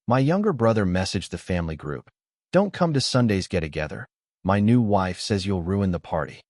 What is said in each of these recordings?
My younger brother messaged the family group. Don't come to Sunday's get-together. My new wife says you'll ruin the party.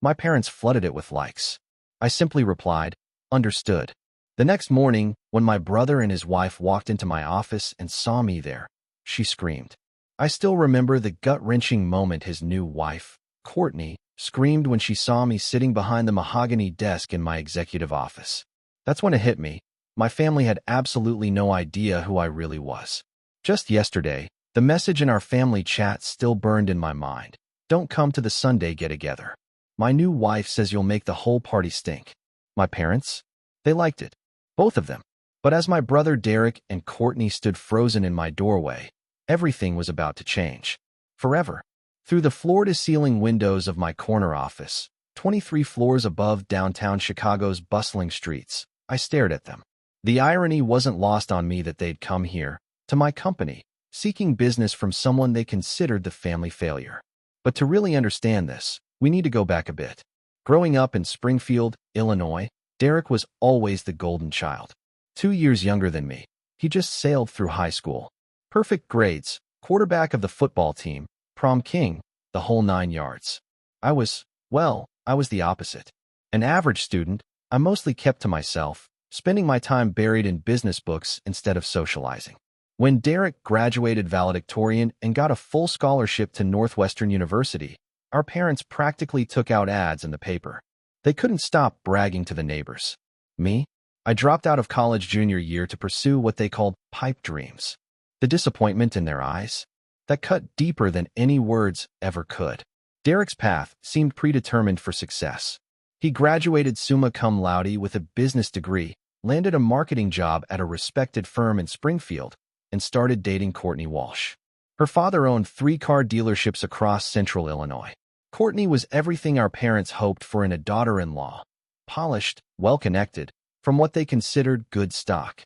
My parents flooded it with likes. I simply replied, understood. The next morning, when my brother and his wife walked into my office and saw me there, she screamed. I still remember the gut-wrenching moment his new wife, Courtney, screamed when she saw me sitting behind the mahogany desk in my executive office. That's when it hit me. My family had absolutely no idea who I really was. Just yesterday, the message in our family chat still burned in my mind. Don't come to the Sunday get-together. My new wife says you'll make the whole party stink. My parents? They liked it. Both of them. But as my brother Derek and Courtney stood frozen in my doorway, everything was about to change. Forever. Through the floor-to-ceiling windows of my corner office, 23 floors above downtown Chicago's bustling streets, I stared at them. The irony wasn't lost on me that they'd come here, to my company, seeking business from someone they considered the family failure. But to really understand this, we need to go back a bit. Growing up in Springfield, Illinois, Derek was always the golden child. 2 years younger than me, he just sailed through high school. Perfect grades, quarterback of the football team, prom king, the whole 9 yards. I was the opposite. An average student, I mostly kept to myself, spending my time buried in business books instead of socializing. When Derek graduated valedictorian and got a full scholarship to Northwestern University, our parents practically took out ads in the paper. They couldn't stop bragging to the neighbors. Me? I dropped out of college junior year to pursue what they called pipe dreams. The disappointment in their eyes? That cut deeper than any words ever could. Derek's path seemed predetermined for success. He graduated summa cum laude with a business degree, landed a marketing job at a respected firm in Springfield, and started dating Courtney Walsh. Her father owned 3 car dealerships across central Illinois. Courtney was everything our parents hoped for in a daughter-in-law. Polished, well-connected, from what they considered good stock.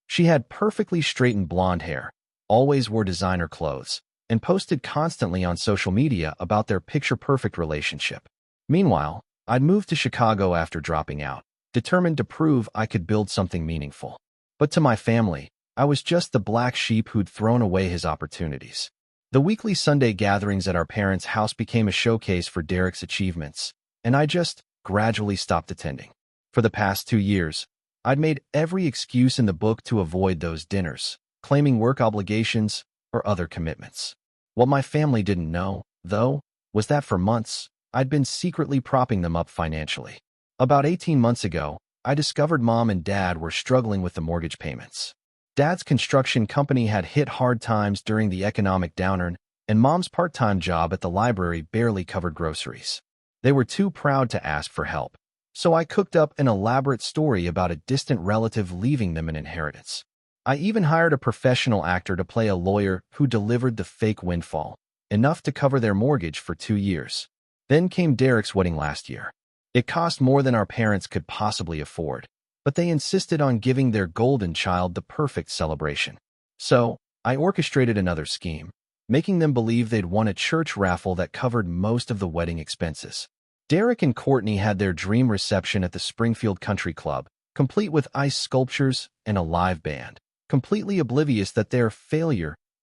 She had perfectly straightened blonde hair, always wore designer clothes, and posted constantly on social media about their picture-perfect relationship. Meanwhile, I'd moved to Chicago after dropping out, determined to prove I could build something meaningful. But to my family, I was just the black sheep who'd thrown away his opportunities. The weekly Sunday gatherings at our parents' house became a showcase for Derek's achievements, and I just gradually stopped attending. For the past 2 years, I'd made every excuse in the book to avoid those dinners, claiming work obligations or other commitments. What my family didn't know, though, was that for months, I'd been secretly propping them up financially. About 18 months ago, I discovered Mom and Dad were struggling with the mortgage payments. Dad's construction company had hit hard times during the economic downturn, and Mom's part-time job at the library barely covered groceries. They were too proud to ask for help, so I cooked up an elaborate story about a distant relative leaving them an inheritance. I even hired a professional actor to play a lawyer who delivered the fake windfall, enough to cover their mortgage for 2 years. Then came Derek's wedding last year. It cost more than our parents could possibly afford, but they insisted on giving their golden child the perfect celebration. So, I orchestrated another scheme, making them believe they'd won a church raffle that covered most of the wedding expenses. Derek and Courtney had their dream reception at the Springfield Country Club, complete with ice sculptures and a live band, completely oblivious that their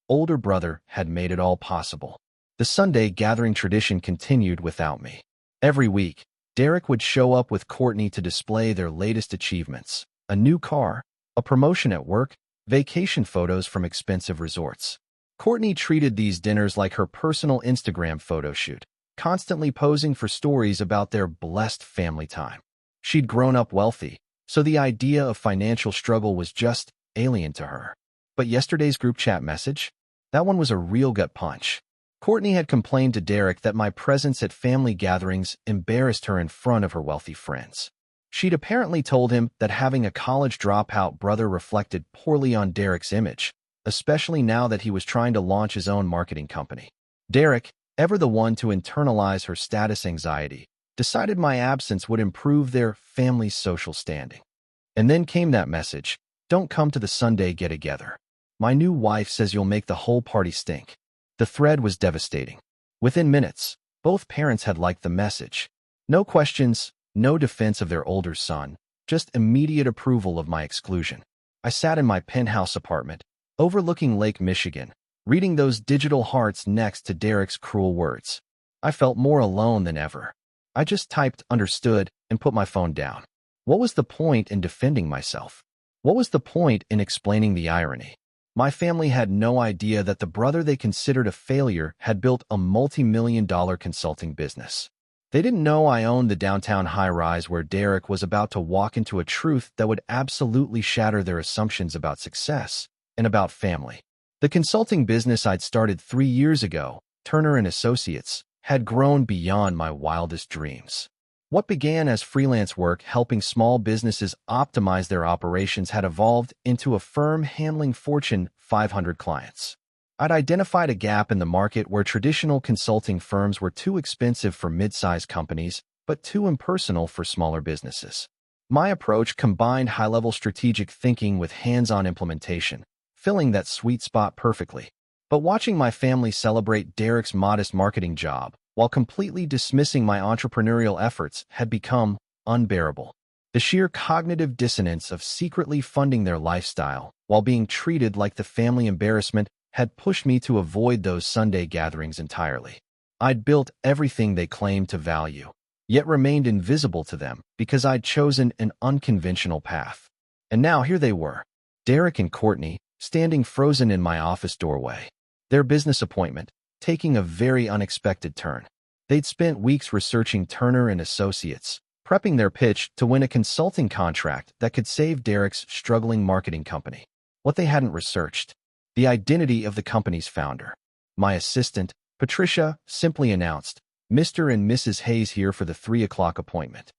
older brother had made it all possible. The Sunday gathering tradition continued without me. Every week, Derek would show up with Courtney to display their latest achievements, a new car, a promotion at work, vacation photos from expensive resorts. Courtney treated these dinners like her personal Instagram photo shoot, constantly posing for stories about their blessed family time. She'd grown up wealthy, so the idea of financial struggle was just alien to her. But yesterday's group chat message? That one was a real gut punch. Courtney had complained to Derek that my presence at family gatherings embarrassed her in front of her wealthy friends. She'd apparently told him that having a college dropout brother reflected poorly on Derek's image, especially now that he was trying to launch his own marketing company. Derek, ever the one to internalize her status anxiety, decided my absence would improve their family's social standing. And then came that message, don't come to the Sunday get-together. My new wife says you'll make the whole party stink. The thread was devastating. Within minutes, both parents had liked the message. No questions, no defense of their older son, just immediate approval of my exclusion. I sat in my penthouse apartment, overlooking Lake Michigan, reading those digital hearts next to Derek's cruel words. I felt more alone than ever. I just typed understood and put my phone down. What was the point in defending myself? What was the point in explaining the irony? My family had no idea that the brother they considered a failure had built a multi-million-dollar consulting business. They didn't know I owned the downtown high-rise where Derek was about to walk into a truth that would absolutely shatter their assumptions about success and about family. The consulting business I'd started 3 years ago, Turner and Associates, had grown beyond my wildest dreams. What began as freelance work helping small businesses optimize their operations had evolved into a firm handling Fortune 500 clients. I'd identified a gap in the market where traditional consulting firms were too expensive for mid-sized companies, but too impersonal for smaller businesses. My approach combined high-level strategic thinking with hands-on implementation, filling that sweet spot perfectly. But watching my family celebrate Derek's modest marketing job while completely dismissing my entrepreneurial efforts had become unbearable. The sheer cognitive dissonance of secretly funding their lifestyle while being treated like the family embarrassment had pushed me to avoid those Sunday gatherings entirely. I'd built everything they claimed to value, yet remained invisible to them because I'd chosen an unconventional path. And now here they were, Derek and Courtney, standing frozen in my office doorway. Their business appointment, taking a very unexpected turn. They'd spent weeks researching Turner and Associates, prepping their pitch to win a consulting contract that could save Derek's struggling marketing company. What they hadn't researched: the identity of the company's founder. My assistant, Patricia, simply announced, "Mr. and Mrs. Hayes here for the 3 o'clock appointment."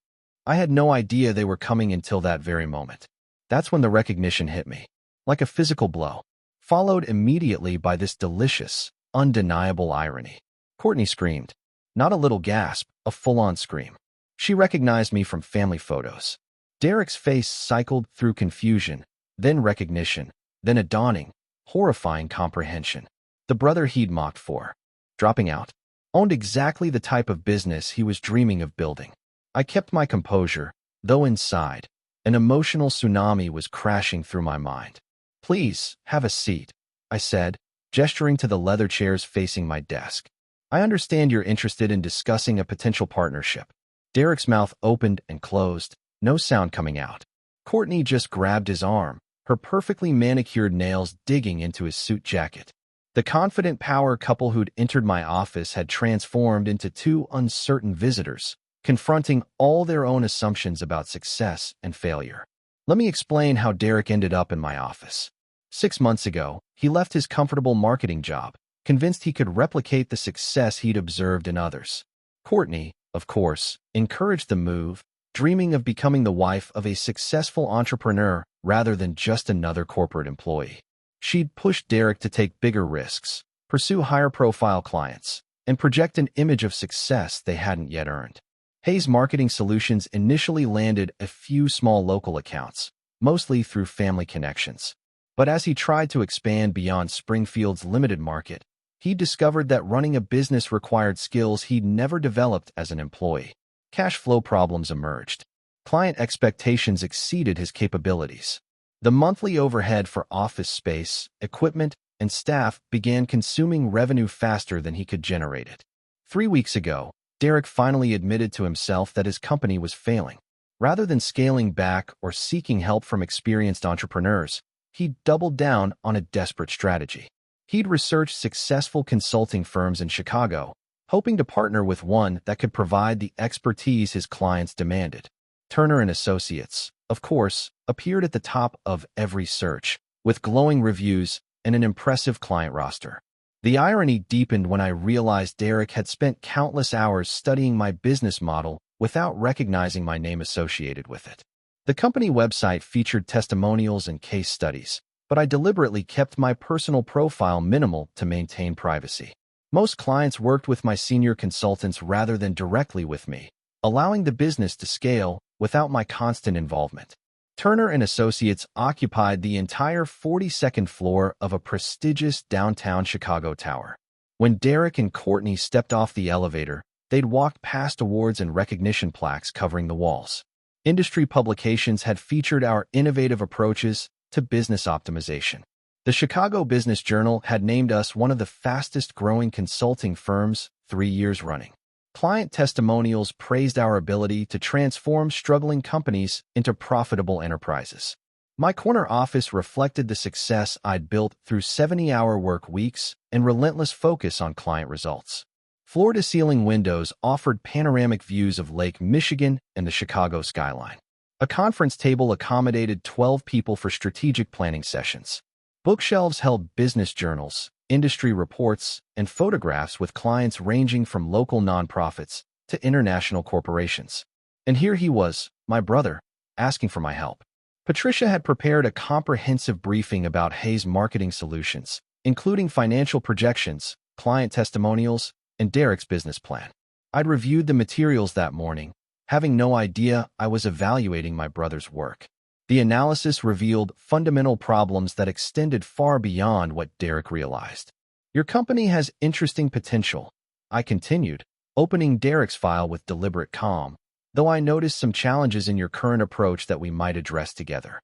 I had no idea they were coming until that very moment. That's when the recognition hit me, like a physical blow, followed immediately by this delicious, undeniable irony. Courtney screamed. Not a little gasp, a full-on scream. She recognized me from family photos. Derek's face cycled through confusion, then recognition, then a dawning, horrifying comprehension. The brother he'd mocked for, dropping out, owned exactly the type of business he was dreaming of building. I kept my composure, though inside, an emotional tsunami was crashing through my mind. "Please, have a seat," I said, gesturing to the leather chairs facing my desk. "I understand you're interested in discussing a potential partnership." Derek's mouth opened and closed, no sound coming out. Courtney just grabbed his arm, her perfectly manicured nails digging into his suit jacket. The confident power couple who'd entered my office had transformed into two uncertain visitors, confronting all their own assumptions about success and failure. Let me explain how Derek ended up in my office. 6 months ago, he left his comfortable marketing job, convinced he could replicate the success he'd observed in others. Courtney, of course, encouraged the move, dreaming of becoming the wife of a successful entrepreneur rather than just another corporate employee. She'd pushed Derek to take bigger risks, pursue higher-profile clients, and project an image of success they hadn't yet earned. Hayes Marketing Solutions initially landed a few small local accounts, mostly through family connections. But as he tried to expand beyond Springfield's limited market, he discovered that running a business required skills he'd never developed as an employee. Cash flow problems emerged. Client expectations exceeded his capabilities. The monthly overhead for office space, equipment, and staff began consuming revenue faster than he could generate it. 3 weeks ago, Derek finally admitted to himself that his company was failing. Rather than scaling back or seeking help from experienced entrepreneurs, he doubled down on a desperate strategy. He'd researched successful consulting firms in Chicago, hoping to partner with one that could provide the expertise his clients demanded. Turner and Associates, of course, appeared at the top of every search, with glowing reviews and an impressive client roster. The irony deepened when I realized Derek had spent countless hours studying my business model without recognizing my name associated with it. The company website featured testimonials and case studies, but I deliberately kept my personal profile minimal to maintain privacy. Most clients worked with my senior consultants rather than directly with me, allowing the business to scale without my constant involvement. Turner and Associates occupied the entire 42nd floor of a prestigious downtown Chicago tower. When Derek and Courtney stepped off the elevator, they'd walked past awards and recognition plaques covering the walls. Industry publications had featured our innovative approaches to business optimization. The Chicago Business Journal had named us one of the fastest-growing consulting firms 3 years running. Client testimonials praised our ability to transform struggling companies into profitable enterprises. My corner office reflected the success I'd built through 70-hour work weeks and relentless focus on client results. Floor-to-ceiling windows offered panoramic views of Lake Michigan and the Chicago skyline. A conference table accommodated 12 people for strategic planning sessions. Bookshelves held business journals, industry reports, and photographs with clients ranging from local nonprofits to international corporations. And here he was, my brother, asking for my help. Patricia had prepared a comprehensive briefing about Hayes Marketing Solutions, including financial projections, client testimonials, and Derek's business plan. I'd reviewed the materials that morning, having no idea I was evaluating my brother's work. The analysis revealed fundamental problems that extended far beyond what Derek realized. Your company has interesting potential, I continued, opening Derek's file with deliberate calm, though I noticed some challenges in your current approach that we might address together.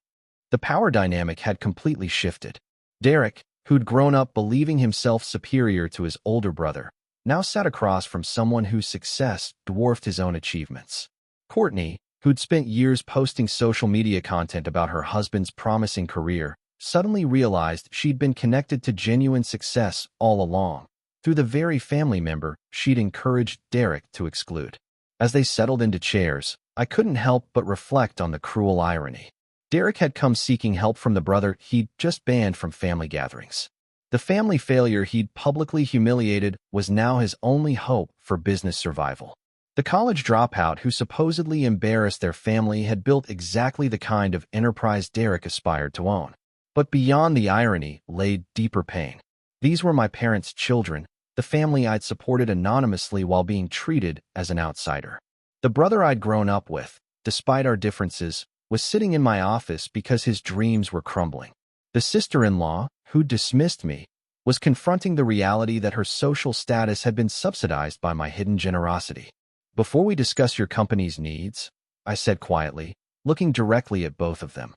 The power dynamic had completely shifted. Derek, who'd grown up believing himself superior to his older brother, now sat across from someone whose success dwarfed his own achievements. Courtney, who'd spent years posting social media content about her husband's promising career, suddenly realized she'd been connected to genuine success all along, through the very family member she'd encouraged Derek to exclude. As they settled into chairs, I couldn't help but reflect on the cruel irony. Derek had come seeking help from the brother he'd just banned from family gatherings. The family failure he'd publicly humiliated was now his only hope for business survival. The college dropout who supposedly embarrassed their family had built exactly the kind of enterprise Derek aspired to own. But beyond the irony lay deeper pain. These were my parents' children, the family I'd supported anonymously while being treated as an outsider. The brother I'd grown up with, despite our differences, was sitting in my office because his dreams were crumbling. The sister-in-law, who dismissed me, was confronting the reality that her social status had been subsidized by my hidden generosity. Before we discuss your company's needs, I said quietly, looking directly at both of them,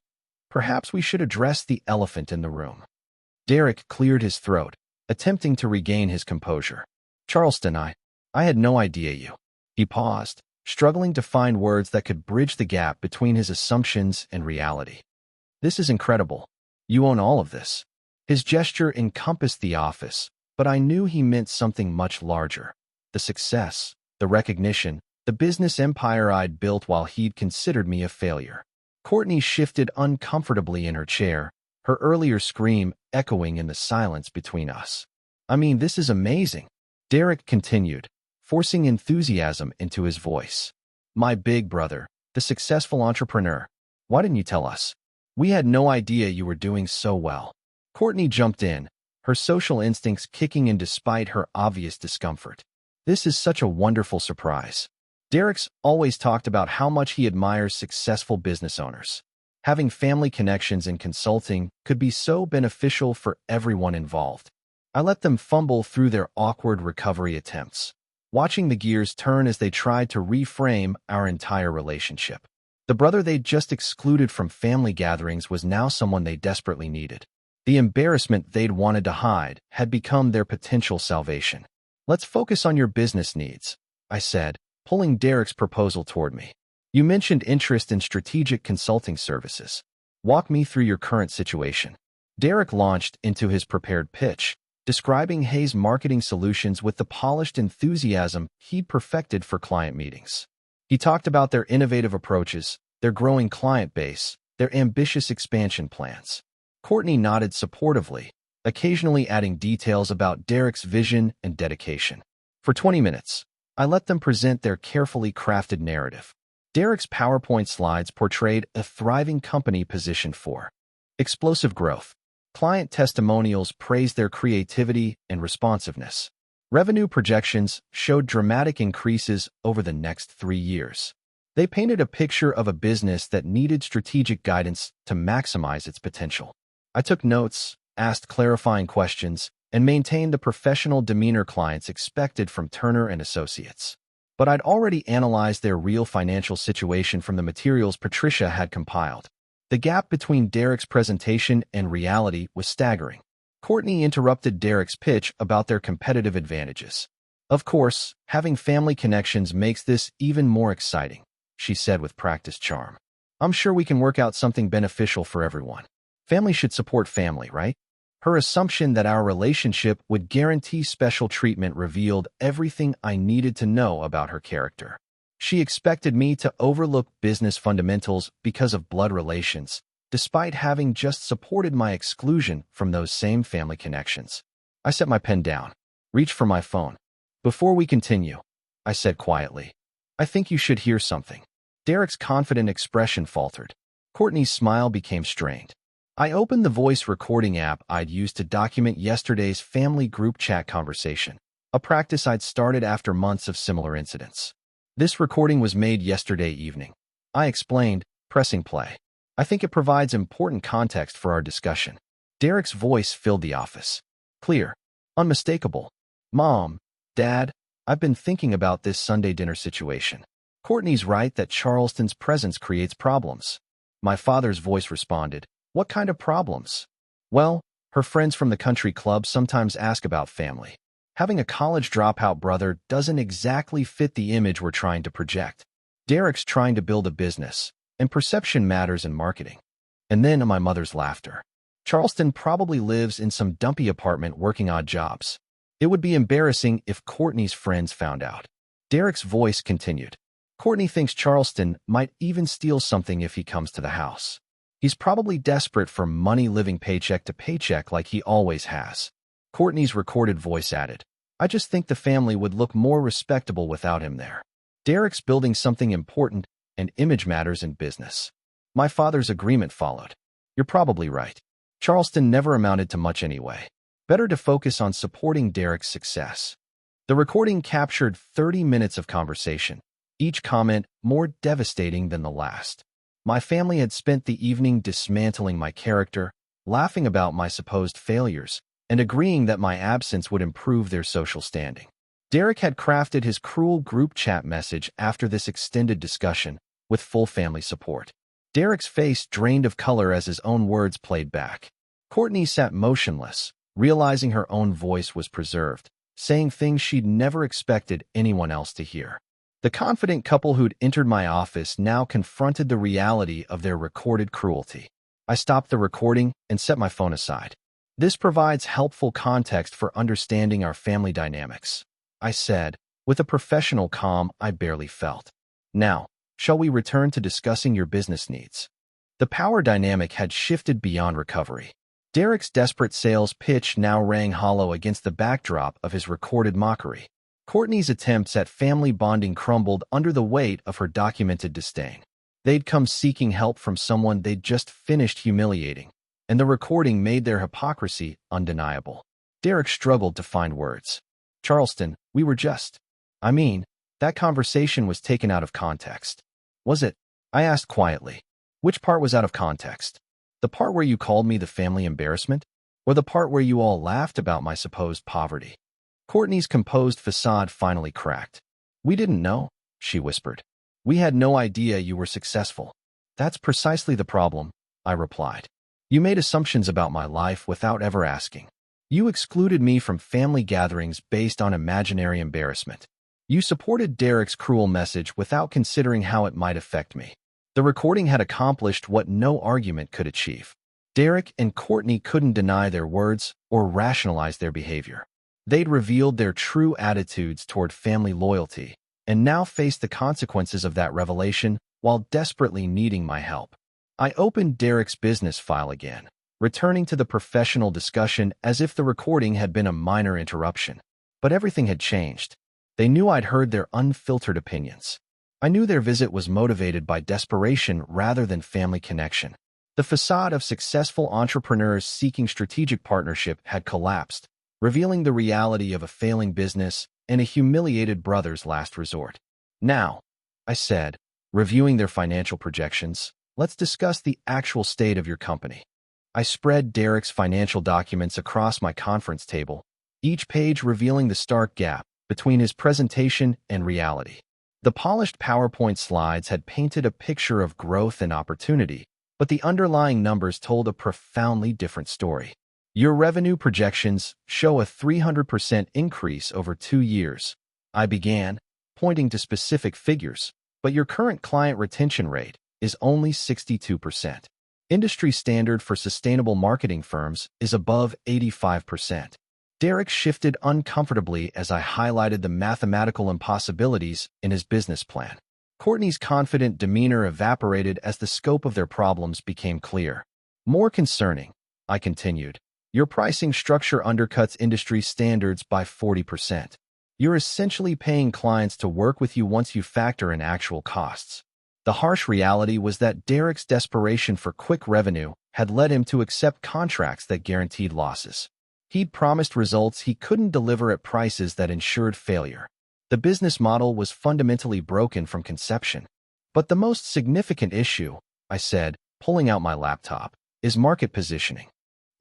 perhaps we should address the elephant in the room. Derek cleared his throat, attempting to regain his composure. Charleston, I had no idea you. He paused, struggling to find words that could bridge the gap between his assumptions and reality. This is incredible. You own all of this. His gesture encompassed the office, but I knew he meant something much larger. The success, the recognition, the business empire I'd built while he'd considered me a failure. Courtney shifted uncomfortably in her chair, her earlier scream echoing in the silence between us. I mean, this is amazing, Derek continued, forcing enthusiasm into his voice. My big brother, the successful entrepreneur. Why didn't you tell us? We had no idea you were doing so well. Courtney jumped in, her social instincts kicking in despite her obvious discomfort. This is such a wonderful surprise. Derek's always talked about how much he admires successful business owners. Having family connections in consulting could be so beneficial for everyone involved. I let them fumble through their awkward recovery attempts, watching the gears turn as they tried to reframe our entire relationship. The brother they'd just excluded from family gatherings was now someone they desperately needed. The embarrassment they'd wanted to hide had become their potential salvation. Let's focus on your business needs, I said, pulling Derek's proposal toward me. You mentioned interest in strategic consulting services. Walk me through your current situation. Derek launched into his prepared pitch, describing Hayes Marketing Solutions with the polished enthusiasm he'd perfected for client meetings. He talked about their innovative approaches, their growing client base, their ambitious expansion plans. Courtney nodded supportively, occasionally adding details about Derek's vision and dedication. For 20 minutes, I let them present their carefully crafted narrative. Derek's PowerPoint slides portrayed a thriving company positioned for explosive growth. Client testimonials praised their creativity and responsiveness. Revenue projections showed dramatic increases over the next 3 years. They painted a picture of a business that needed strategic guidance to maximize its potential. I took notes, asked clarifying questions, and maintained the professional demeanor clients expected from Turner and Associates. But I'd already analyzed their real financial situation from the materials Patricia had compiled. The gap between Derek's presentation and reality was staggering. Courtney interrupted Derek's pitch about their competitive advantages. Of course, having family connections makes this even more exciting, she said with practiced charm. I'm sure we can work out something beneficial for everyone. Family should support family, right? Her assumption that our relationship would guarantee special treatment revealed everything I needed to know about her character. She expected me to overlook business fundamentals because of blood relations, despite having just supported my exclusion from those same family connections. I set my pen down, reached for my phone. Before we continue, I said quietly, I think you should hear something. Derek's confident expression faltered. Courtney's smile became strained. I opened the voice recording app I'd used to document yesterday's family group chat conversation, a practice I'd started after months of similar incidents. This recording was made yesterday evening. I explained, pressing play. I think it provides important context for our discussion. Derek's voice filled the office. Clear. Unmistakable. Mom, Dad, I've been thinking about this Sunday dinner situation. Courtney's right that Charleston's presence creates problems. My father's voice responded, What kind of problems? Well, her friends from the country club sometimes ask about family. Having a college dropout brother doesn't exactly fit the image we're trying to project. Derek's trying to build a business, and perception matters in marketing. And then my mother's laughter. Charleston probably lives in some dumpy apartment working odd jobs. It would be embarrassing if Courtney's friends found out. Derek's voice continued. Courtney thinks Charleston might even steal something if he comes to the house. He's probably desperate for money living paycheck to paycheck like he always has. Courtney's recorded voice added, I just think the family would look more respectable without him there. Derek's building something important, and image matters in business. My father's agreement followed. You're probably right. Charleston never amounted to much anyway. Better to focus on supporting Derek's success. The recording captured 30 minutes of conversation, each comment more devastating than the last. My family had spent the evening dismantling my character, laughing about my supposed failures, and agreeing that my absence would improve their social standing. Derek had crafted his cruel group chat message after this extended discussion, with full family support. Derek's face drained of color as his own words played back. Courtney sat motionless, realizing her own voice was preserved, saying things she'd never expected anyone else to hear. The confident couple who'd entered my office now confronted the reality of their recorded cruelty. I stopped the recording and set my phone aside. This provides helpful context for understanding our family dynamics, I said, with a professional calm I barely felt. Now, shall we return to discussing your business needs? The power dynamic had shifted beyond recovery. Derek's desperate sales pitch now rang hollow against the backdrop of his recorded mockery. Courtney's attempts at family bonding crumbled under the weight of her documented disdain. They'd come seeking help from someone they'd just finished humiliating, and the recording made their hypocrisy undeniable. Derek struggled to find words. Charleston, we were just... that conversation was taken out of context. Was it? I asked quietly. Which part was out of context? The part where you called me the family embarrassment? Or the part where you all laughed about my supposed poverty? Courtney's composed facade finally cracked. We didn't know, she whispered. We had no idea you were successful. That's precisely the problem, I replied. You made assumptions about my life without ever asking. You excluded me from family gatherings based on imaginary embarrassment. You supported Derek's cruel message without considering how it might affect me. The recording had accomplished what no argument could achieve. Derek and Courtney couldn't deny their words or rationalize their behavior. They'd revealed their true attitudes toward family loyalty, and now faced the consequences of that revelation while desperately needing my help. I opened Derek's business file again, returning to the professional discussion as if the recording had been a minor interruption. But everything had changed. They knew I'd heard their unfiltered opinions. I knew their visit was motivated by desperation rather than family connection. The facade of successful entrepreneurs seeking strategic partnership had collapsed, revealing the reality of a failing business and a humiliated brother's last resort. Now, I said, reviewing their financial projections, let's discuss the actual state of your company. I spread Derek's financial documents across my conference table, each page revealing the stark gap between his presentation and reality. The polished PowerPoint slides had painted a picture of growth and opportunity, but the underlying numbers told a profoundly different story. Your revenue projections show a 300% increase over 2 years. I began, pointing to specific figures, but your current client retention rate is only 62%. Industry standard for sustainable marketing firms is above 85%. Derek shifted uncomfortably as I highlighted the mathematical impossibilities in his business plan. Courtney's confident demeanor evaporated as the scope of their problems became clear. More concerning, I continued, your pricing structure undercuts industry standards by 40%. You're essentially paying clients to work with you once you factor in actual costs. The harsh reality was that Derek's desperation for quick revenue had led him to accept contracts that guaranteed losses. He'd promised results he couldn't deliver at prices that ensured failure. The business model was fundamentally broken from conception. But the most significant issue, I said, pulling out my laptop, is market positioning.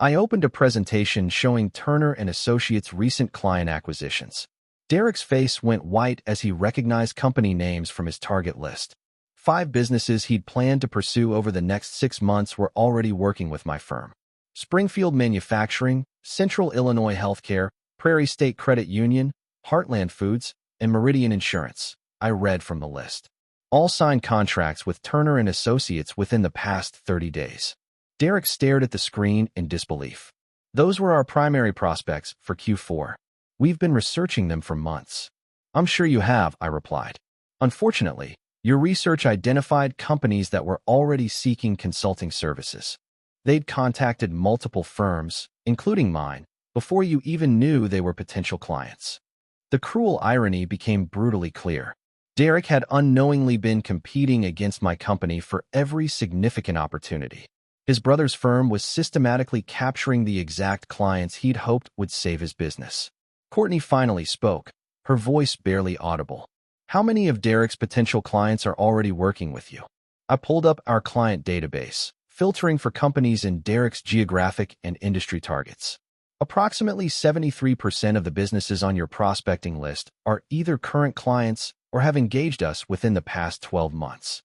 I opened a presentation showing Turner & Associates' recent client acquisitions. Derek's face went white as he recognized company names from his target list. 5 businesses he'd planned to pursue over the next 6 months were already working with my firm. Springfield Manufacturing, Central Illinois Healthcare, Prairie State Credit Union, Heartland Foods, and Meridian Insurance, I read from the list. All signed contracts with Turner & Associates within the past 30 days. Derek stared at the screen in disbelief. Those were our primary prospects for Q4. We've been researching them for months. I'm sure you have, I replied. Unfortunately, your research identified companies that were already seeking consulting services. They'd contacted multiple firms, including mine, before you even knew they were potential clients. The cruel irony became brutally clear. Derek had unknowingly been competing against my company for every significant opportunity. His brother's firm was systematically capturing the exact clients he'd hoped would save his business. Courtney finally spoke, her voice barely audible. How many of Derek's potential clients are already working with you? I pulled up our client database, filtering for companies in Derek's geographic and industry targets. Approximately 73% of the businesses on your prospecting list are either current clients or have engaged us within the past 12 months.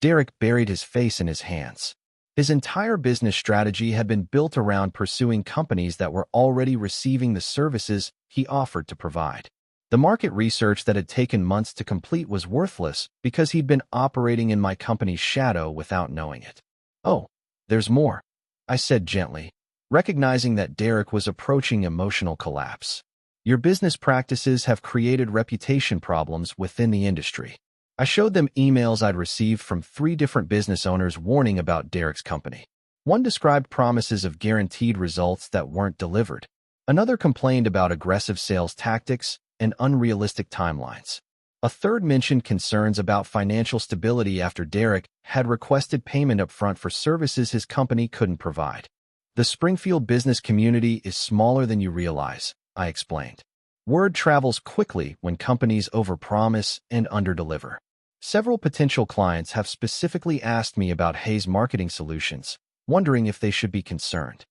Derek buried his face in his hands. His entire business strategy had been built around pursuing companies that were already receiving the services he offered to provide. The market research that had taken months to complete was worthless because he'd been operating in my company's shadow without knowing it. Oh, there's more, I said gently, recognizing that Derek was approaching emotional collapse. Your business practices have created reputation problems within the industry. I showed them emails I'd received from 3 different business owners warning about Derek's company. One described promises of guaranteed results that weren't delivered. Another complained about aggressive sales tactics and unrealistic timelines. A third mentioned concerns about financial stability after Derek had requested payment upfront for services his company couldn't provide. The Springfield business community is smaller than you realize, I explained. Word travels quickly when companies overpromise and underdeliver. Several potential clients have specifically asked me about Hayes Marketing Solutions, wondering if they should be concerned.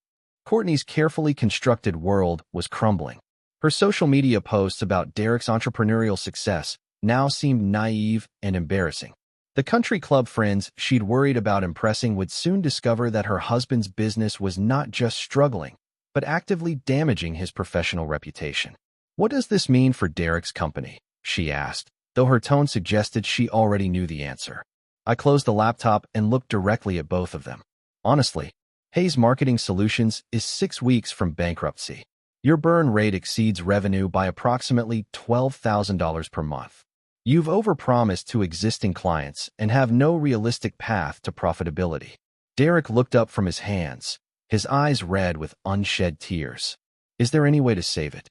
Courtney's carefully constructed world was crumbling. Her social media posts about Derek's entrepreneurial success now seemed naive and embarrassing. The country club friends she'd worried about impressing would soon discover that her husband's business was not just struggling, but actively damaging his professional reputation. What does this mean for Derek's company? She asked, though her tone suggested she already knew the answer. I closed the laptop and looked directly at both of them. Honestly, Hayes Marketing Solutions is 6 weeks from bankruptcy. Your burn rate exceeds revenue by approximately $12,000 per month. You've overpromised to existing clients and have no realistic path to profitability. Derek looked up from his hands, his eyes red with unshed tears. Is there any way to save it?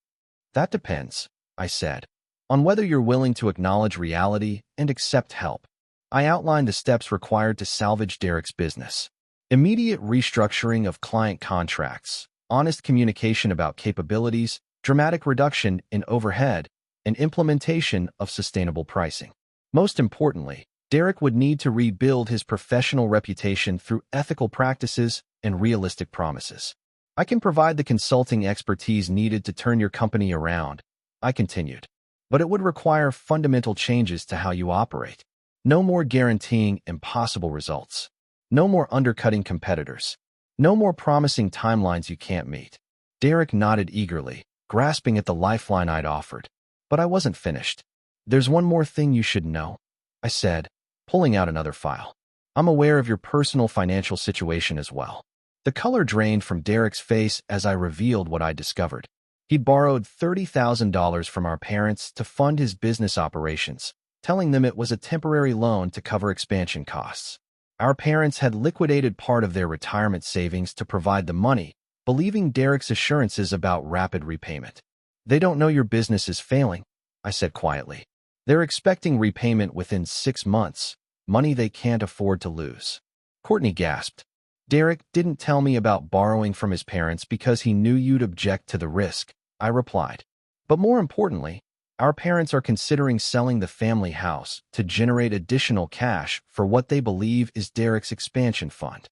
That depends, I said, on whether you're willing to acknowledge reality and accept help. I outlined the steps required to salvage Derek's business. Immediate restructuring of client contracts, honest communication about capabilities, dramatic reduction in overhead, and implementation of sustainable pricing. Most importantly, Derek would need to rebuild his professional reputation through ethical practices and realistic promises. I can provide the consulting expertise needed to turn your company around, I continued, but it would require fundamental changes to how you operate. No more guaranteeing impossible results. No more undercutting competitors. No more promising timelines you can't meet. Derek nodded eagerly, grasping at the lifeline I'd offered. But I wasn't finished. There's one more thing you should know, I said, pulling out another file. I'm aware of your personal financial situation as well. The color drained from Derek's face as I revealed what I'd discovered. He'd borrowed $30,000 from our parents to fund his business operations, telling them it was a temporary loan to cover expansion costs. Our parents had liquidated part of their retirement savings to provide the money, believing Derek's assurances about rapid repayment. They don't know your business is failing, I said quietly. They're expecting repayment within 6 months, money they can't afford to lose. Courtney gasped. Derek didn't tell me about borrowing from his parents because he knew you'd object to the risk, I replied. But more importantly, our parents are considering selling the family house to generate additional cash for what they believe is Derek's expansion fund.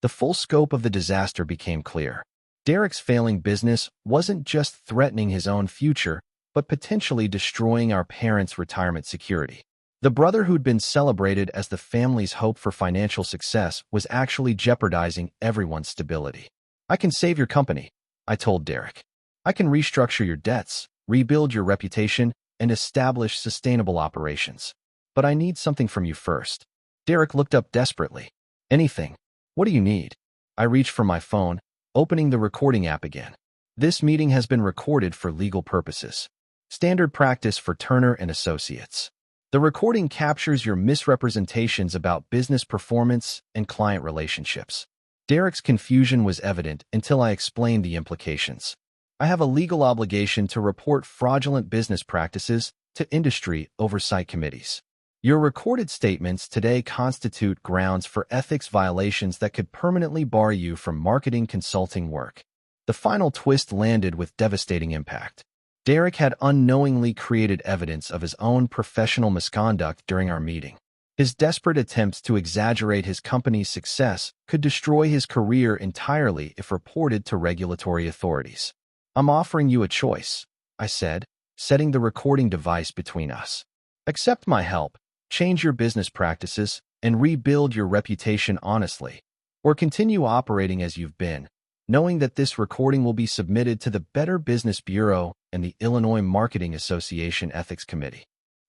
The full scope of the disaster became clear. Derek's failing business wasn't just threatening his own future, but potentially destroying our parents' retirement security. The brother who'd been celebrated as the family's hope for financial success was actually jeopardizing everyone's stability. I can save your company, I told Derek. I can restructure your debts, rebuild your reputation, and establish sustainable operations. But I need something from you first. Derek looked up desperately. Anything. What do you need? I reached for my phone, opening the recording app again. This meeting has been recorded for legal purposes. Standard practice for Turner and Associates. The recording captures your misrepresentations about business performance and client relationships. Derek's confusion was evident until I explained the implications. I have a legal obligation to report fraudulent business practices to industry oversight committees. Your recorded statements today constitute grounds for ethics violations that could permanently bar you from marketing consulting work. The final twist landed with devastating impact. Derek had unknowingly created evidence of his own professional misconduct during our meeting. His desperate attempts to exaggerate his company's success could destroy his career entirely if reported to regulatory authorities. I'm offering you a choice, I said, setting the recording device between us. Accept my help, change your business practices, and rebuild your reputation honestly, or continue operating as you've been, knowing that this recording will be submitted to the Better Business Bureau and the Illinois Marketing Association Ethics Committee.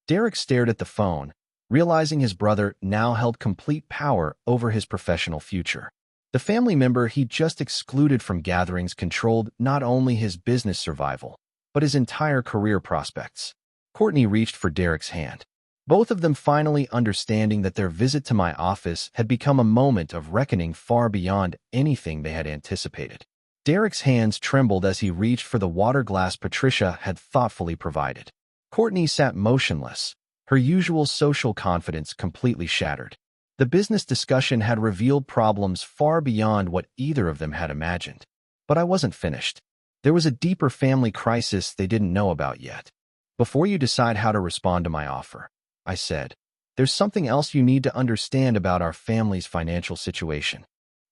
Derek stared at the phone, realizing his brother now held complete power over his professional future. The family member he'd just excluded from gatherings controlled not only his business survival, but his entire career prospects. Courtney reached for Derek's hand, both of them finally understanding that their visit to my office had become a moment of reckoning far beyond anything they had anticipated. Derek's hands trembled as he reached for the water glass Patricia had thoughtfully provided. Courtney sat motionless, her usual social confidence completely shattered. The business discussion had revealed problems far beyond what either of them had imagined. But I wasn't finished. There was a deeper family crisis they didn't know about yet. Before you decide how to respond to my offer, I said, there's something else you need to understand about our family's financial situation.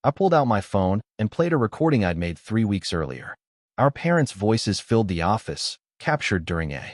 I pulled out my phone and played a recording I'd made 3 weeks earlier. Our parents' voices filled the office, captured during a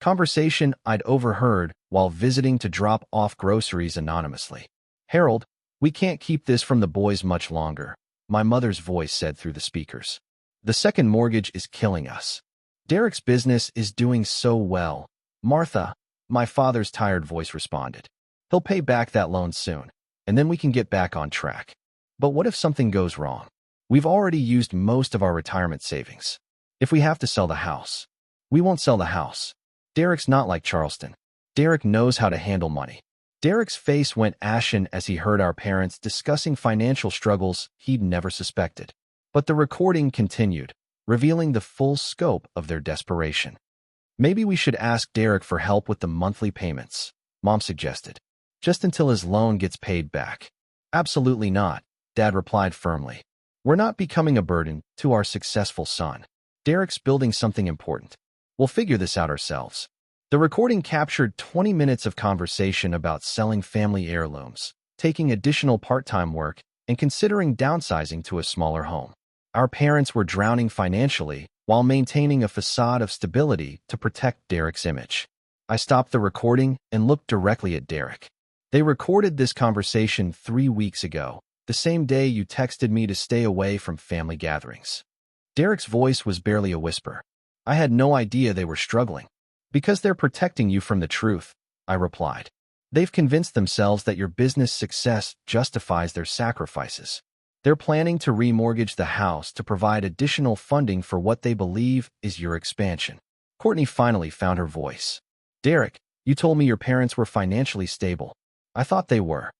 conversation I'd overheard while visiting to drop off groceries anonymously. Harold, we can't keep this from the boys much longer, my mother's voice said through the speakers. The second mortgage is killing us. Derek's business is doing so well. Martha, my father's tired voice responded. He'll pay back that loan soon, and then we can get back on track. But what if something goes wrong? We've already used most of our retirement savings. If we have to sell the house, we won't sell the house. Derek's not like Charleston. Derek knows how to handle money. Derek's face went ashen as he heard our parents discussing financial struggles he'd never suspected. But the recording continued, revealing the full scope of their desperation. Maybe we should ask Derek for help with the monthly payments, Mom suggested. Just until his loan gets paid back. Absolutely not, Dad replied firmly. We're not becoming a burden to our successful son. Derek's building something important. We'll figure this out ourselves. The recording captured 20 minutes of conversation about selling family heirlooms, taking additional part-time work, and considering downsizing to a smaller home. Our parents were drowning financially while maintaining a facade of stability to protect Derek's image. I stopped the recording and looked directly at Derek. They recorded this conversation 3 weeks ago, The same day you texted me to stay away from family gatherings. Derek's voice was barely a whisper. I had no idea they were struggling. Because they're protecting you from the truth, I replied. They've convinced themselves that your business success justifies their sacrifices. They're planning to remortgage the house to provide additional funding for what they believe is your expansion. Courtney finally found her voice. Derek, you told me your parents were financially stable. I thought they were.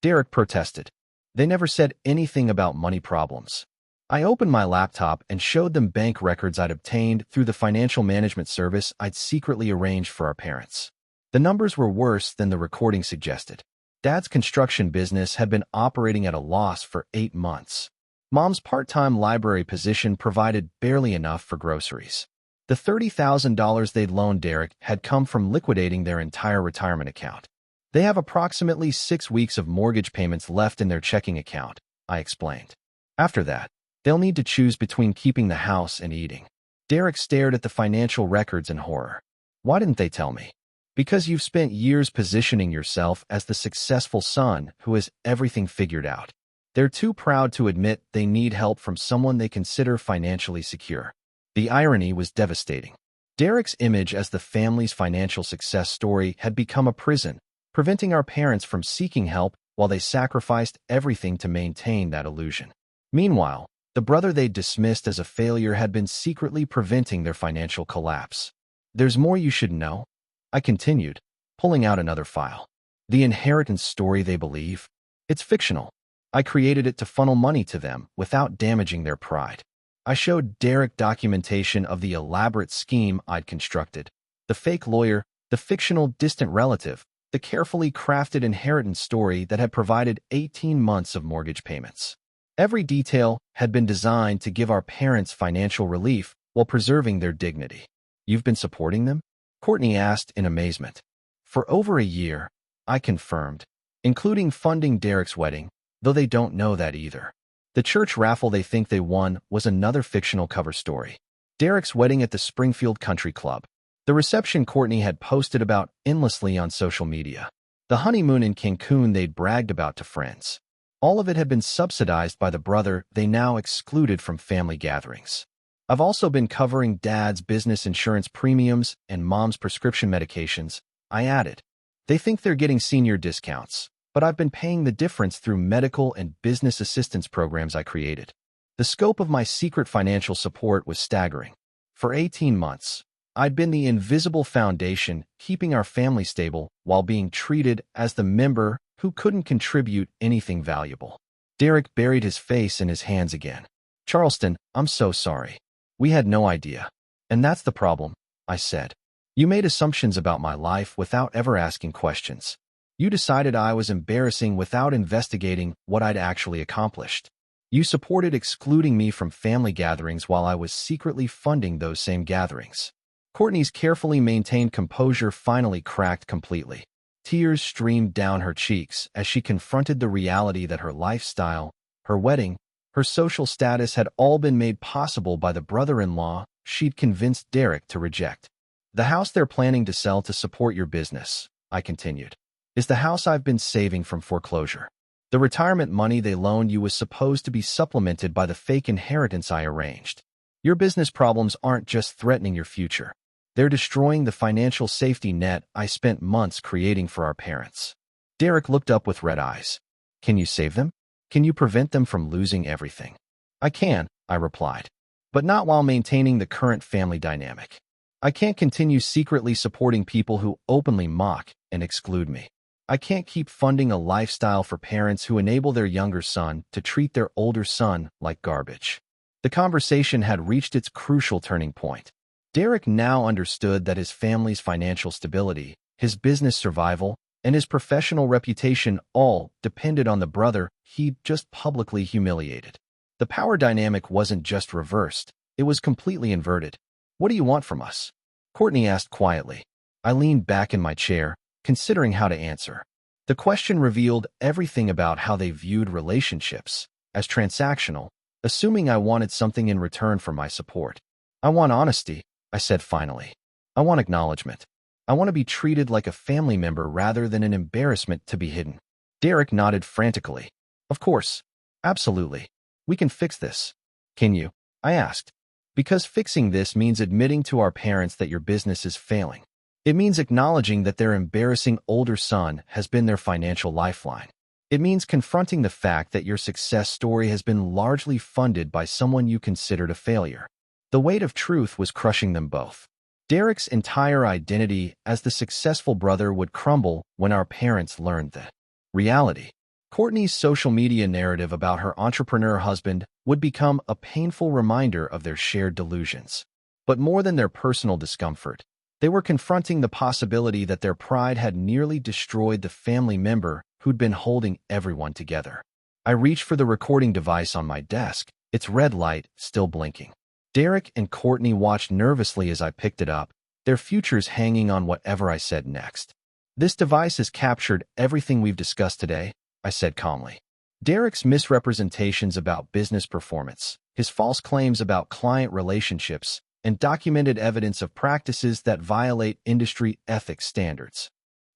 Derek protested. They never said anything about money problems. I opened my laptop and showed them bank records I'd obtained through the financial management service I'd secretly arranged for our parents. The numbers were worse than the recording suggested. Dad's construction business had been operating at a loss for 8 months. Mom's part-time library position provided barely enough for groceries. The $30,000 they'd loaned Derek had come from liquidating their entire retirement account. They have approximately 6 weeks of mortgage payments left in their checking account, I explained. After that, they'll need to choose between keeping the house and eating. Derek stared at the financial records in horror. Why didn't they tell me? Because you've spent years positioning yourself as the successful son who has everything figured out. They're too proud to admit they need help from someone they consider financially secure. The irony was devastating. Derek's image as the family's financial success story had become a prison, preventing our parents from seeking help while they sacrificed everything to maintain that illusion. Meanwhile, the brother they dismissed as a failure had been secretly preventing their financial collapse. There's more you should know, I continued, pulling out another file. The inheritance story they believe. It's fictional. I created it to funnel money to them without damaging their pride. I showed Derek documentation of the elaborate scheme I'd constructed. The fake lawyer, the fictional distant relative, the carefully crafted inheritance story that had provided 18 months of mortgage payments. Every detail had been designed to give our parents financial relief while preserving their dignity. You've been supporting them? Courtney asked in amazement. For over a year, I confirmed, including funding Derek's wedding, though they don't know that either. The church raffle they think they won was another fictional cover story. Derek's wedding at the Springfield Country Club. The reception Courtney had posted about endlessly on social media. The honeymoon in Cancun they'd bragged about to friends. All of it had been subsidized by the brother they now excluded from family gatherings. I've also been covering Dad's business insurance premiums and Mom's prescription medications, I added. They think they're getting senior discounts, but I've been paying the difference through medical and business assistance programs I created. The scope of my secret financial support was staggering. For 18 months, I'd been the invisible foundation keeping our family stable while being treated as the member who couldn't contribute anything valuable. Derek buried his face in his hands again. Charleston, I'm so sorry. We had no idea. And that's the problem, I said. You made assumptions about my life without ever asking questions. You decided I was embarrassing without investigating what I'd actually accomplished. You supported excluding me from family gatherings while I was secretly funding those same gatherings. Courtney's carefully maintained composure finally cracked completely. Tears streamed down her cheeks as she confronted the reality that her lifestyle, her wedding, her social status had all been made possible by the brother-in-law she'd convinced Derek to reject. The house they're planning to sell to support your business, I continued, is the house I've been saving from foreclosure. The retirement money they loaned you was supposed to be supplemented by the fake inheritance I arranged. Your business problems aren't just threatening your future. They're destroying the financial safety net I spent months creating for our parents. Derek looked up with red eyes. Can you save them? Can you prevent them from losing everything? I can, I replied, but not while maintaining the current family dynamic. I can't continue secretly supporting people who openly mock and exclude me. I can't keep funding a lifestyle for parents who enable their younger son to treat their older son like garbage. The conversation had reached its crucial turning point. Derek now understood that his family's financial stability, his business survival, and his professional reputation all depended on the brother he'd just publicly humiliated. The power dynamic wasn't just reversed, it was completely inverted. What do you want from us? Courtney asked quietly. I leaned back in my chair, considering how to answer. The question revealed everything about how they viewed relationships, as transactional, assuming I wanted something in return for my support. I want honesty, I said finally. I want acknowledgement. I want to be treated like a family member rather than an embarrassment to be hidden. Derek nodded frantically. Of course. Absolutely. We can fix this. Can you? I asked. Because fixing this means admitting to our parents that your business is failing. It means acknowledging that their embarrassing older son has been their financial lifeline. It means confronting the fact that your success story has been largely funded by someone you considered a failure. The weight of truth was crushing them both. Derek's entire identity as the successful brother would crumble when our parents learned the reality. Courtney's social media narrative about her entrepreneur husband would become a painful reminder of their shared delusions. But more than their personal discomfort, they were confronting the possibility that their pride had nearly destroyed the family member who'd been holding everyone together. I reached for the recording device on my desk, its red light still blinking. Derek and Courtney watched nervously as I picked it up, their futures hanging on whatever I said next. This device has captured everything we've discussed today, I said calmly. Derek's misrepresentations about business performance, his false claims about client relationships, and documented evidence of practices that violate industry ethics standards.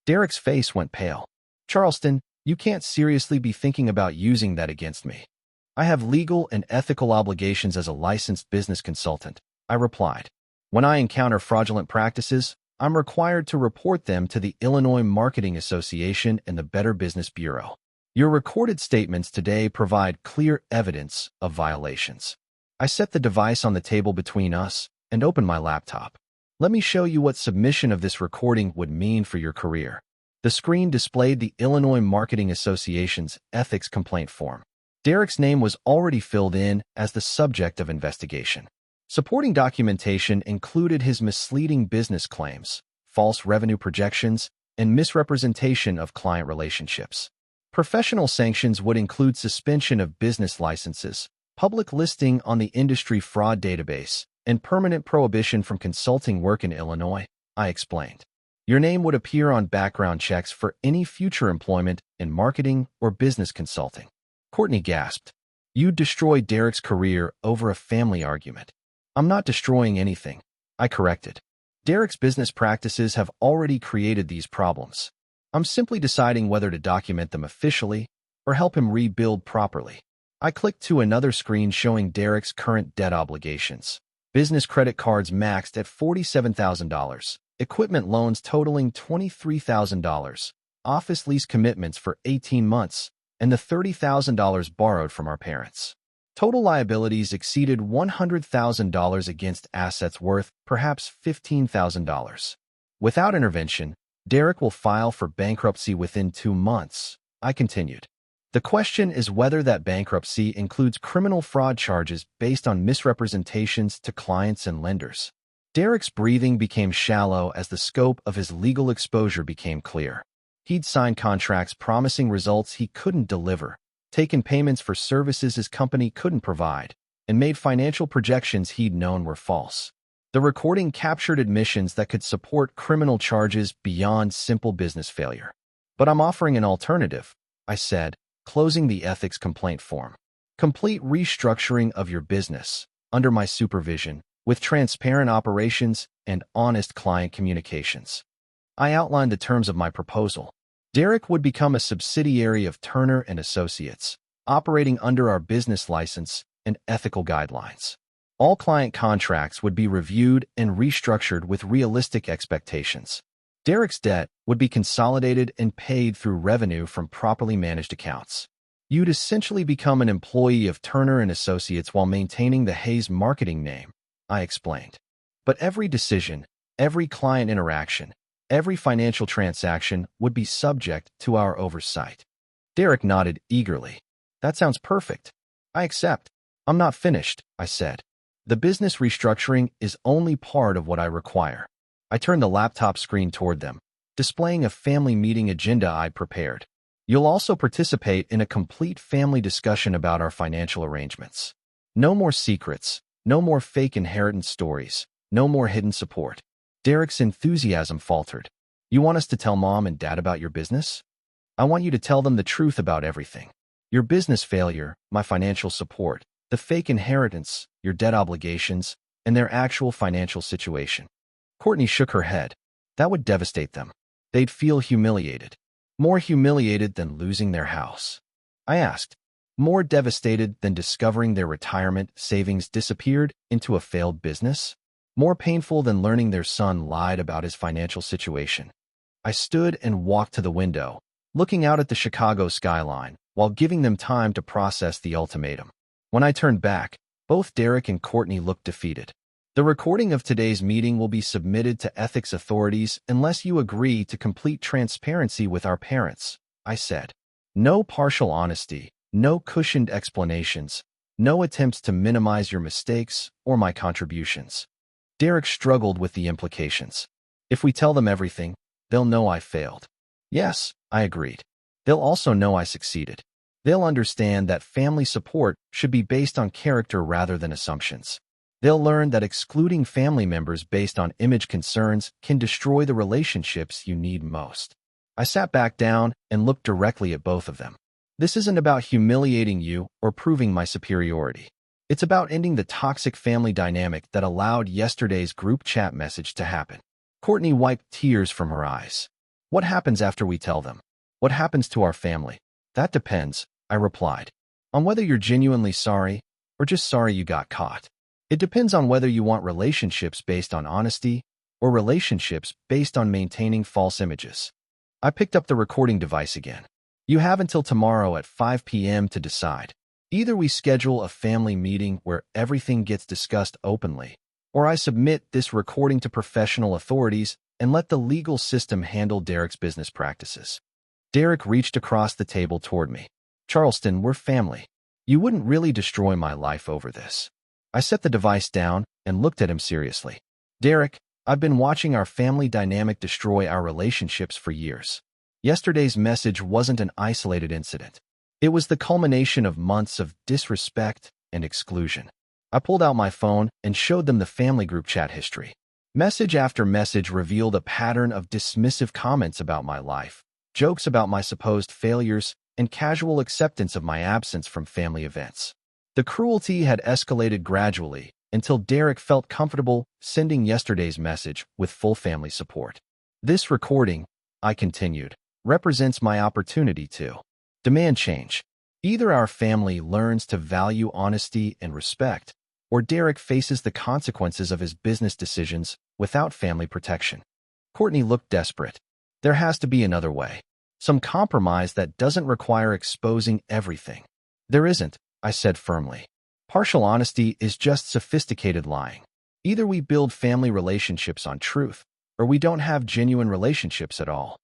Derek's face went pale. Charleston, you can't seriously be thinking about using that against me. I have legal and ethical obligations as a licensed business consultant, I replied. When I encounter fraudulent practices, I'm required to report them to the Illinois Marketing Association and the Better Business Bureau. Your recorded statements today provide clear evidence of violations. I set the device on the table between us and opened my laptop. Let me show you what submission of this recording would mean for your career. The screen displayed the Illinois Marketing Association's ethics complaint form. Derek's name was already filled in as the subject of investigation. Supporting documentation included his misleading business claims, false revenue projections, and misrepresentation of client relationships. Professional sanctions would include suspension of business licenses, public listing on the industry fraud database, and permanent prohibition from consulting work in Illinois, I explained. Your name would appear on background checks for any future employment in marketing or business consulting. Courtney gasped. You destroyed Derek's career over a family argument. I'm not destroying anything, I corrected. Derek's business practices have already created these problems. I'm simply deciding whether to document them officially or help him rebuild properly. I clicked to another screen showing Derek's current debt obligations. Business credit cards maxed at $47,000, equipment loans totaling $23,000, office lease commitments for 18 months, and the $30,000 borrowed from our parents. Total liabilities exceeded $100,000 against assets worth perhaps $15,000. Without intervention, Derek will file for bankruptcy within 2 months, I continued. The question is whether that bankruptcy includes criminal fraud charges based on misrepresentations to clients and lenders. Derek's breathing became shallow as the scope of his legal exposure became clear. He'd signed contracts promising results he couldn't deliver, taken payments for services his company couldn't provide, and made financial projections he'd known were false. The recording captured admissions that could support criminal charges beyond simple business failure. But I'm offering an alternative, I said, closing the ethics complaint form. Complete restructuring of your business, under my supervision, with transparent operations and honest client communications. I outlined the terms of my proposal. Derek would become a subsidiary of Turner & Associates, operating under our business license and ethical guidelines. All client contracts would be reviewed and restructured with realistic expectations. Derek's debt would be consolidated and paid through revenue from properly managed accounts. You'd essentially become an employee of Turner & Associates while maintaining the Hayes marketing name, I explained. But every decision, every client interaction, every financial transaction would be subject to our oversight. Derek nodded eagerly. That sounds perfect. I accept. I'm not finished, I said. The business restructuring is only part of what I require. I turned the laptop screen toward them, displaying a family meeting agenda I'd prepared. You'll also participate in a complete family discussion about our financial arrangements. No more secrets, no more fake inheritance stories, no more hidden support. Derek's enthusiasm faltered. You want us to tell Mom and Dad about your business? I want you to tell them the truth about everything. Your business failure, my financial support, the fake inheritance, your debt obligations, and their actual financial situation. Courtney shook her head. That would devastate them. They'd feel humiliated. More humiliated than losing their house. I asked, More devastated than discovering their retirement savings disappeared into a failed business? More painful than learning their son lied about his financial situation? I stood and walked to the window, looking out at the Chicago skyline, while giving them time to process the ultimatum. When I turned back, both Derek and Courtney looked defeated. The recording of today's meeting will be submitted to ethics authorities unless you agree to complete transparency with our parents, I said. No partial honesty, no cushioned explanations, no attempts to minimize your mistakes or my contributions. Derek struggled with the implications. If we tell them everything, they'll know I failed. Yes, I agreed. They'll also know I succeeded. They'll understand that family support should be based on character rather than assumptions. They'll learn that excluding family members based on image concerns can destroy the relationships you need most. I sat back down and looked directly at both of them. This isn't about humiliating you or proving my superiority. It's about ending the toxic family dynamic that allowed yesterday's group chat message to happen. Courtney wiped tears from her eyes. What happens after we tell them? What happens to our family? That depends, I replied, on whether you're genuinely sorry or just sorry you got caught. It depends on whether you want relationships based on honesty or relationships based on maintaining false images. I picked up the recording device again. You have until tomorrow at 5 p.m. to decide. Either we schedule a family meeting where everything gets discussed openly, or I submit this recording to professional authorities and let the legal system handle Derek's business practices. Derek reached across the table toward me. Charleston, we're family. You wouldn't really destroy my life over this. I set the device down and looked at him seriously. Derek, I've been watching our family dynamic destroy our relationships for years. Yesterday's message wasn't an isolated incident. It was the culmination of months of disrespect and exclusion. I pulled out my phone and showed them the family group chat history. Message after message revealed a pattern of dismissive comments about my life, jokes about my supposed failures, and casual acceptance of my absence from family events. The cruelty had escalated gradually until Derek felt comfortable sending yesterday's message with full family support. This recording, I continued, represents my opportunity to demand change. Either our family learns to value honesty and respect, or Derek faces the consequences of his business decisions without family protection. Courtney looked desperate. There has to be another way. Some compromise that doesn't require exposing everything. There isn't, I said firmly. Partial honesty is just sophisticated lying. Either we build family relationships on truth, or we don't have genuine relationships at all.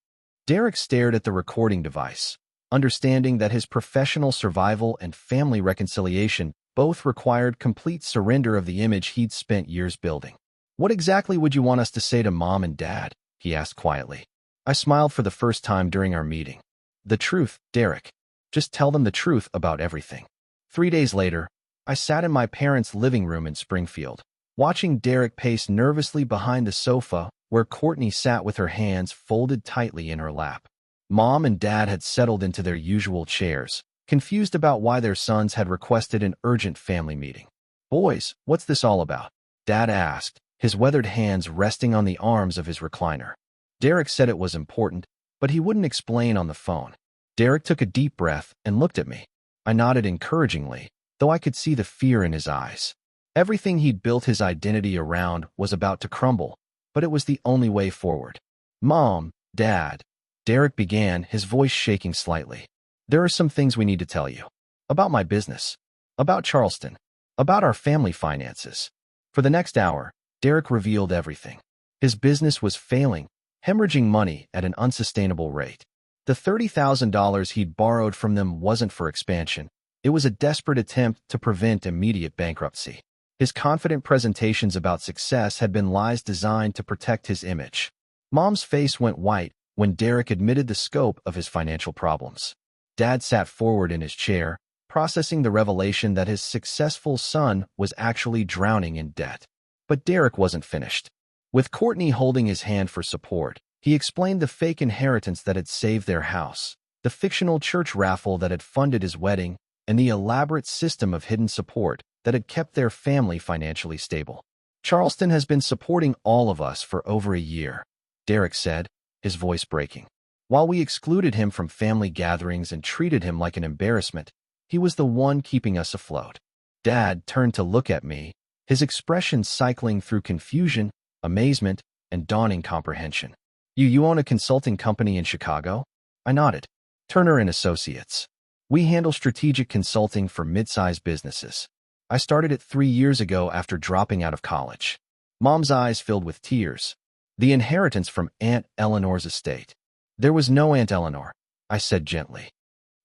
Derek stared at the recording device, understanding that his professional survival and family reconciliation both required complete surrender of the image he'd spent years building. What exactly would you want us to say to Mom and Dad? He asked quietly. I smiled for the first time during our meeting. The truth, Derek. Just tell them the truth about everything. 3 days later, I sat in my parents' living room in Springfield, watching Derek pace nervously behind the sofa where Courtney sat with her hands folded tightly in her lap. Mom and Dad had settled into their usual chairs, confused about why their sons had requested an urgent family meeting. Boys, what's this all about? Dad asked, his weathered hands resting on the arms of his recliner. Derek said it was important, but he wouldn't explain on the phone. Derek took a deep breath and looked at me. I nodded encouragingly, though I could see the fear in his eyes. Everything he'd built his identity around was about to crumble, but it was the only way forward. Mom, Dad, Derek began, his voice shaking slightly. There are some things we need to tell you. About my business. About Charleston. About our family finances. For the next hour, Derek revealed everything. His business was failing, hemorrhaging money at an unsustainable rate. The $30,000 he'd borrowed from them wasn't for expansion. It was a desperate attempt to prevent immediate bankruptcy. His confident presentations about success had been lies designed to protect his image. Mom's face went white when Derek admitted the scope of his financial problems. Dad sat forward in his chair, processing the revelation that his successful son was actually drowning in debt. But Derek wasn't finished. With Courtney holding his hand for support, he explained the fake inheritance that had saved their house, the fictional church raffle that had funded his wedding, and the elaborate system of hidden support that had kept their family financially stable. Charleston has been supporting all of us for over a year, Derek said, his voice breaking. While we excluded him from family gatherings and treated him like an embarrassment, He was the one keeping us afloat. Dad turned to look at me, his expression cycling through confusion, amazement, and dawning comprehension. You own a consulting company in Chicago? I nodded. Turner and Associates. We handle strategic consulting for mid-sized businesses. I started it 3 years ago after dropping out of college. Mom's eyes filled with tears. The inheritance from Aunt Eleanor's estate. There was no Aunt Eleanor, I said gently.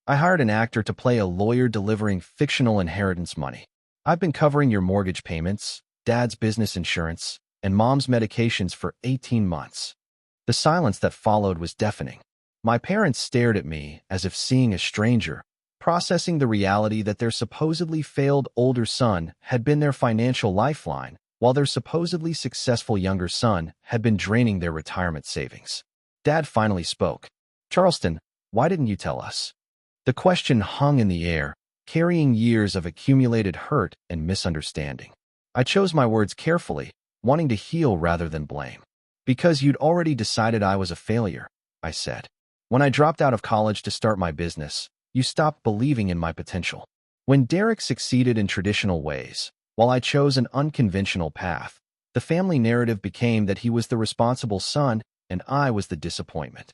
I hired an actor to play a lawyer delivering fictional inheritance money. I've been covering your mortgage payments, Dad's business insurance, and Mom's medications for 18 months. The silence that followed was deafening. My parents stared at me as if seeing a stranger, processing the reality that their supposedly failed older son had been their financial lifeline, while their supposedly successful younger son had been draining their retirement savings. Dad finally spoke. Charleston, why didn't you tell us? The question hung in the air, carrying years of accumulated hurt and misunderstanding. I chose my words carefully, wanting to heal rather than blame. Because you'd already decided I was a failure, I said. When I dropped out of college to start my business, you stopped believing in my potential. When Derek succeeded in traditional ways, while I chose an unconventional path, the family narrative became that he was the responsible son and I was the disappointment.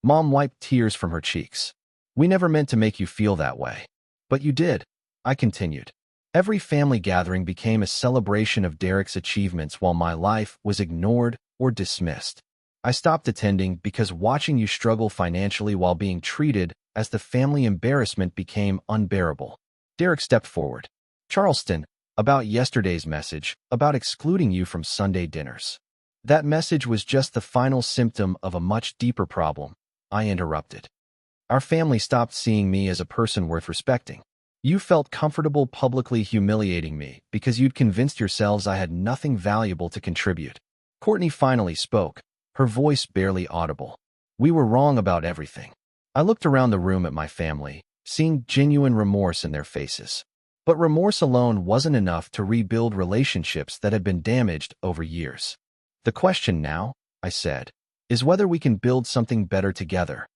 Mom wiped tears from her cheeks. We never meant to make you feel that way. But you did, I continued. Every family gathering became a celebration of Derek's achievements while my life was ignored or dismissed. I stopped attending because watching you struggle financially while being treated as the family embarrassment became unbearable. Derek stepped forward. Charleston, about yesterday's message, about excluding you from Sunday dinners. That message was just the final symptom of a much deeper problem, I interrupted. Our family stopped seeing me as a person worth respecting. You felt comfortable publicly humiliating me because you'd convinced yourselves I had nothing valuable to contribute. Courtney finally spoke, her voice barely audible. We were wrong about everything. I looked around the room at my family, seeing genuine remorse in their faces. But remorse alone wasn't enough to rebuild relationships that had been damaged over years. The question now, I said, is whether we can build something better together.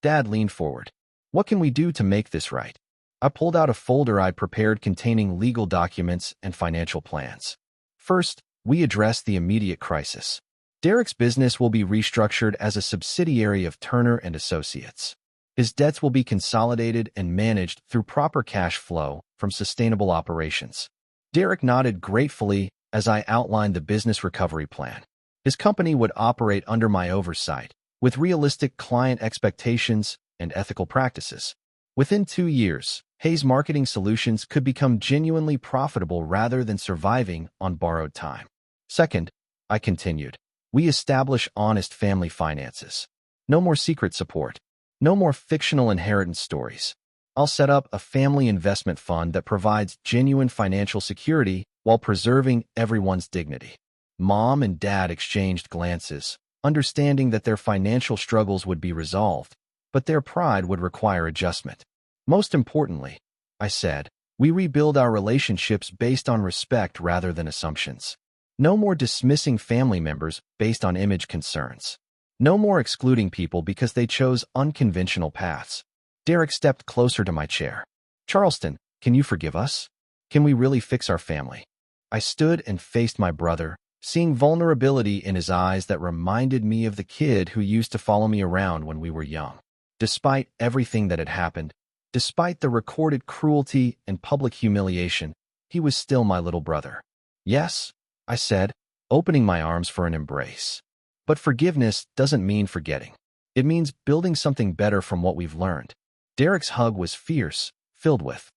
Dad leaned forward. What can we do to make this right? I pulled out a folder I'd prepared containing legal documents and financial plans. First, we addressed the immediate crisis. Derek's business will be restructured as a subsidiary of Turner and Associates. His debts will be consolidated and managed through proper cash flow from sustainable operations. Derek nodded gratefully as I outlined the business recovery plan. His company would operate under my oversight, with realistic client expectations and ethical practices. Within 2 years, Hayes Marketing Solutions could become genuinely profitable rather than surviving on borrowed time. Second, I continued, we establish honest family finances. No more secret support. No more fictional inheritance stories. I'll set up a family investment fund that provides genuine financial security while preserving everyone's dignity. Mom and Dad exchanged glances, understanding that their financial struggles would be resolved, but their pride would require adjustment. Most importantly, I said, we rebuild our relationships based on respect rather than assumptions. No more dismissing family members based on image concerns. No more excluding people because they chose unconventional paths. Derek stepped closer to my chair. Charleston, can you forgive us? Can we really fix our family? I stood and faced my brother, seeing vulnerability in his eyes that reminded me of the kid who used to follow me around when we were young. Despite everything that had happened, despite the recorded cruelty and public humiliation, he was still my little brother. Yes, I said, opening my arms for an embrace. But forgiveness doesn't mean forgetting. It means building something better from what we've learned. Derek's hug was fierce, filled with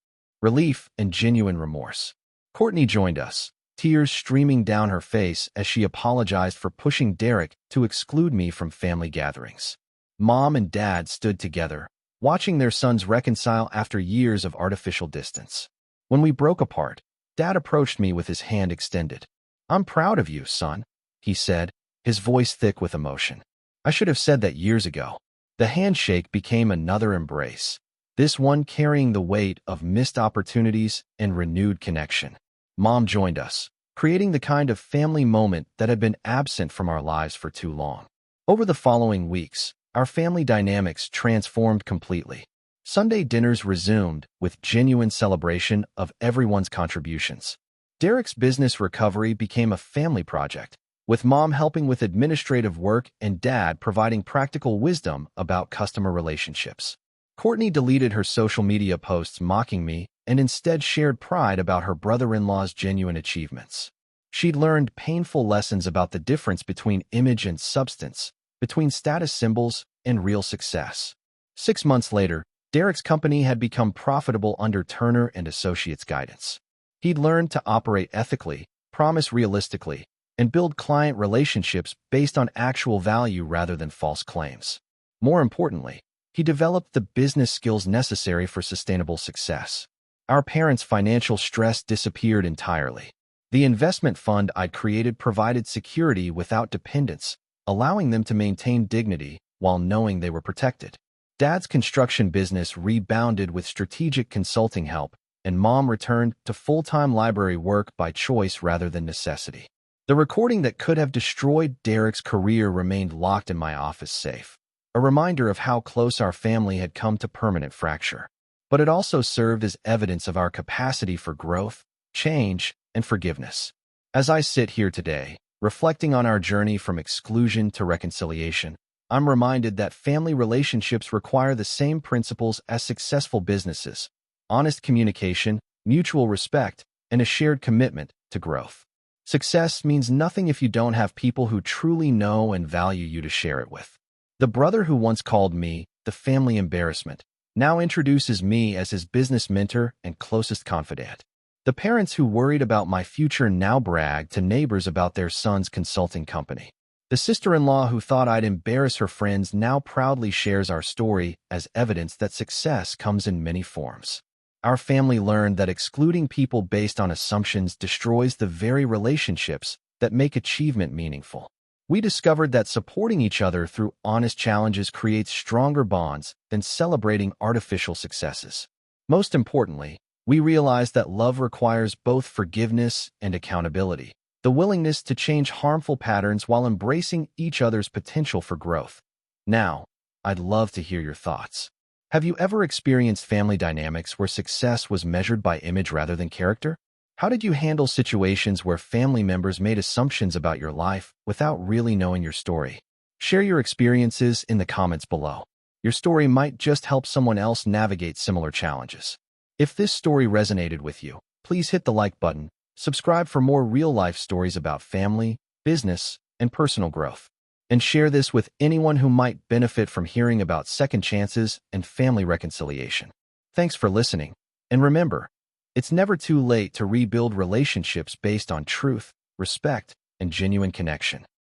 relief and genuine remorse. Courtney joined us, tears streaming down her face as she apologized for pushing Derek to exclude me from family gatherings. Mom and Dad stood together, watching their sons reconcile after years of artificial distance. When we broke apart, Dad approached me with his hand extended. I'm proud of you, son, he said, his voice thick with emotion. I should have said that years ago. The handshake became another embrace, this one carrying the weight of missed opportunities and renewed connection. Mom joined us, creating the kind of family moment that had been absent from our lives for too long. Over the following weeks, our family dynamics transformed completely. Sunday dinners resumed with genuine celebration of everyone's contributions. Derek's business recovery became a family project, with Mom helping with administrative work and Dad providing practical wisdom about customer relationships. Courtney deleted her social media posts mocking me and instead shared pride about her brother-in-law's genuine achievements. She'd learned painful lessons about the difference between image and substance, between status symbols and real success. 6 months later, Derek's company had become profitable under Turner and Associates' guidance. He'd learned to operate ethically, promise realistically, and build client relationships based on actual value rather than false claims. More importantly, he developed the business skills necessary for sustainable success. Our parents' financial stress disappeared entirely. The investment fund I'd created provided security without dependence, allowing them to maintain dignity while knowing they were protected. Dad's construction business rebounded with strategic consulting help, and Mom returned to full-time library work by choice rather than necessity. The recording that could have destroyed Derek's career remained locked in my office safe, a reminder of how close our family had come to permanent fracture. But it also served as evidence of our capacity for growth, change, and forgiveness. As I sit here today, reflecting on our journey from exclusion to reconciliation, I'm reminded that family relationships require the same principles as successful businesses: honest communication, mutual respect, and a shared commitment to growth. Success means nothing if you don't have people who truly know and value you to share it with. The brother who once called me the family embarrassment now introduces me as his business mentor and closest confidant. The parents who worried about my future now brag to neighbors about their son's consulting company. The sister-in-law who thought I'd embarrass her friends now proudly shares our story as evidence that success comes in many forms. Our family learned that excluding people based on assumptions destroys the very relationships that make achievement meaningful. We discovered that supporting each other through honest challenges creates stronger bonds than celebrating artificial successes. Most importantly, we realized that love requires both forgiveness and accountability, the willingness to change harmful patterns while embracing each other's potential for growth. Now, I'd love to hear your thoughts. Have you ever experienced family dynamics where success was measured by image rather than character? How did you handle situations where family members made assumptions about your life without really knowing your story? Share your experiences in the comments below. Your story might just help someone else navigate similar challenges. If this story resonated with you, please hit the like button, subscribe for more real-life stories about family, business, and personal growth, and share this with anyone who might benefit from hearing about second chances and family reconciliation. Thanks for listening, and remember, it's never too late to rebuild relationships based on truth, respect, and genuine connection.